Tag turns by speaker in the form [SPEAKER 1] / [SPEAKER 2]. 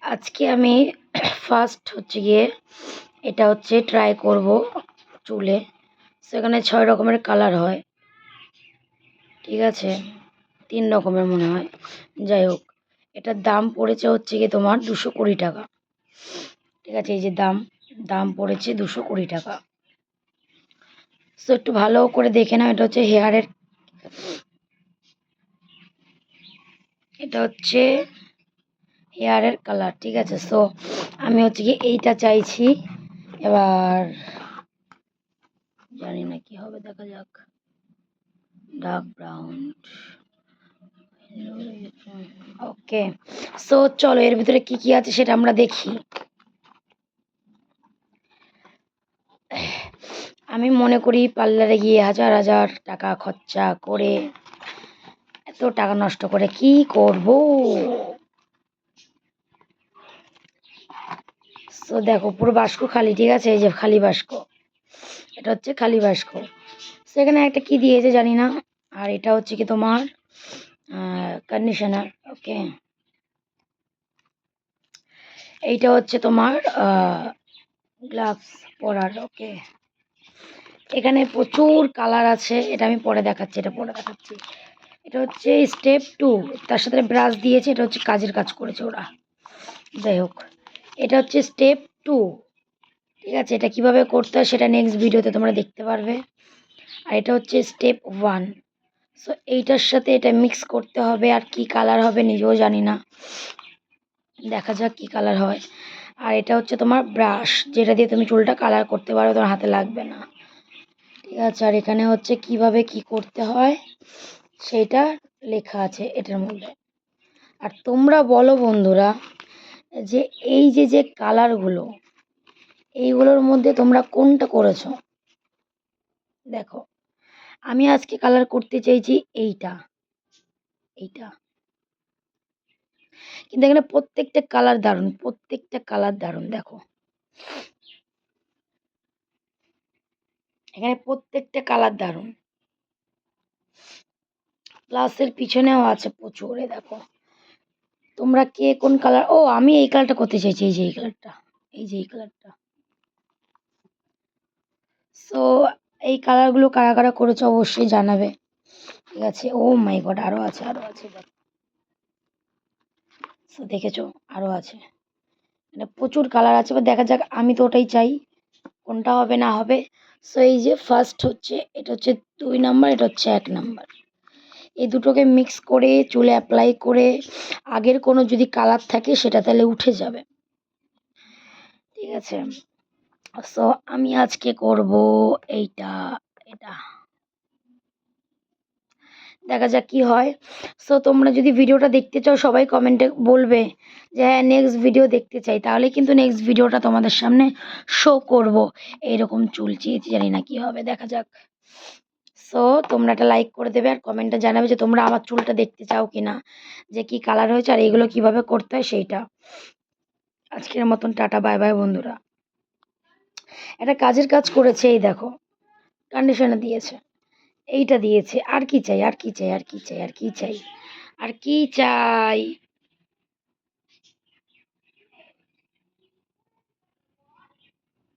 [SPEAKER 1] আজকে আমি ফার্স্ট হচ্ছে গিয়ে এটা হচ্ছে ট্রাই করব চুলে। সেখানে 6 রকমের কালার হয়, ঠিক আছে, 3 রকমের মনে হয়। যাই হোক, এটার দাম পড়েছে হচ্ছে গিয়ে তোমার 220 টাকা, ঠিক আছে। এই যে দাম পড়েছে 220 টাকা। সো একটু ভালো করে দেখে নাও। এটা হচ্ছে হেয়ারের কালার, ঠিক আছে। সো আমি হচ্ছে কি এইটা চাইছি। এবার জানি না কি হবে, দেখা যাক। ডার্ক ব্রাউন, ওকে। সো চলো এর ভিতরে কি কি আছে সেটা আমরা দেখি। আমি মনে করি পার্লারে গিয়ে হাজার হাজার টাকা খরচা করে এত টাকা নষ্ট করে কি করব। সো দেখো পুরো বাস্ক খালি, ঠিক আছে। এই যে খালি বাস্ক, এটা হচ্ছে খালি বাস্ক। সেখানে একটা কি দিয়েছে জানি না। আর এটা হচ্ছে কি তোমার কন্ডিশনার, ওকে। এইটা হচ্ছে তোমার গ্লাভস পরার, ওকে। এখানে প্রচুর কালার আছে, এটা আমি পরে দেখাচ্ছি, এটা হচ্ছে স্টেপ 2। তার সাথে ব্রাশ দিয়েছে, এটা হচ্ছে কাজের কাজ করেছে ওরা। যাই হোক, এটা হচ্ছে স্টেপ 2, ঠিক আছে। এটা কিভাবে করতে হয় সেটা নেক্সট ভিডিওতে তোমরা দেখতে পারবে। আর এটা হচ্ছে স্টেপ 1। সো এইটার সাথে এটা মিক্স করতে হবে। আর কি কালার হবে নিজেও জানি না, দেখা যাক কি কালার হয়। আর এটা হচ্ছে তোমার ব্রাশ, যেটা দিয়ে তুমি চুলটা কালার করতে পারো, তোমার হাতে লাগবে না, ঠিক আছে। আর এখানে হচ্ছে কিভাবে কি করতে হয় সেটা লেখা আছে এটার মধ্যে। আর তোমরা বলো বন্ধুরা, যে এই যে কালারগুলো, এইগুলোর মধ্যে তোমরা কোনটা করেছো। দেখো, আমি আজকে কালার করতে চাইছি এইটা, কিন্তু এখানে প্রত্যেকটা কালার দারুণ, দেখো এখানে প্রত্যেকটা কালার দারুণ। প্লাস এর পিছনেও আছে প্রচুর, দেখো। তোমরা কে কোন কালার, ও আমি এই কালারটা করতে চাইছি, এই যে এই কালারটা। সো এই কালারগুলো কারা কারা করেছে অবশ্যই জানাবে, ঠিক আছে। ও মাই গড, আরো আছে। সো দেখেছো, আরো আছে, মানে প্রচুর কালার আছে। বা দেখা যাক, আমি তো ওটাই চাই, কোনটা হবে না হবে। সো এই যে ফার্স্ট হচ্ছে, এটা হচ্ছে 2 নাম্বার, এটা হচ্ছে 1 নাম্বার। এই দুটোকে মিক্স করে চুলে অ্যাপ্লাই করে আগের কোনো যদি কালার থাকে সেটা তাহলে উঠে যাবে, ঠিক আছে। সো আমি আজকে করব এটা দেখা যাক কি হয়। সো তোমরা যদি ভিডিওটা দেখতে চাও সবাই কমেন্টে বলবে যে হ্যাঁ নেক্সট ভিডিও দেখতে চাই, তাহলে কিন্তু নেক্সট ভিডিওটা তোমাদের সামনে শো করব। এইরকম চুল চেয়েছি, জানি না কি হবে, দেখা যাক। সো তোমরা একটা লাইক করে দেবে আর কমেন্টে জানাবে যে তোমরা আমার চুলটা দেখতে চাও কিনা, যে কি কালার হয়েছে আর এগুলো কিভাবে করতে হয় সেইটা। আজকের মতন টাটা, বাই বাই বন্ধুরা। একটা কাজের কাজ করেছে, এই দেখো, কন্ডিশনার দিয়েছে, এইটা দিয়েছে। আর কি চাই।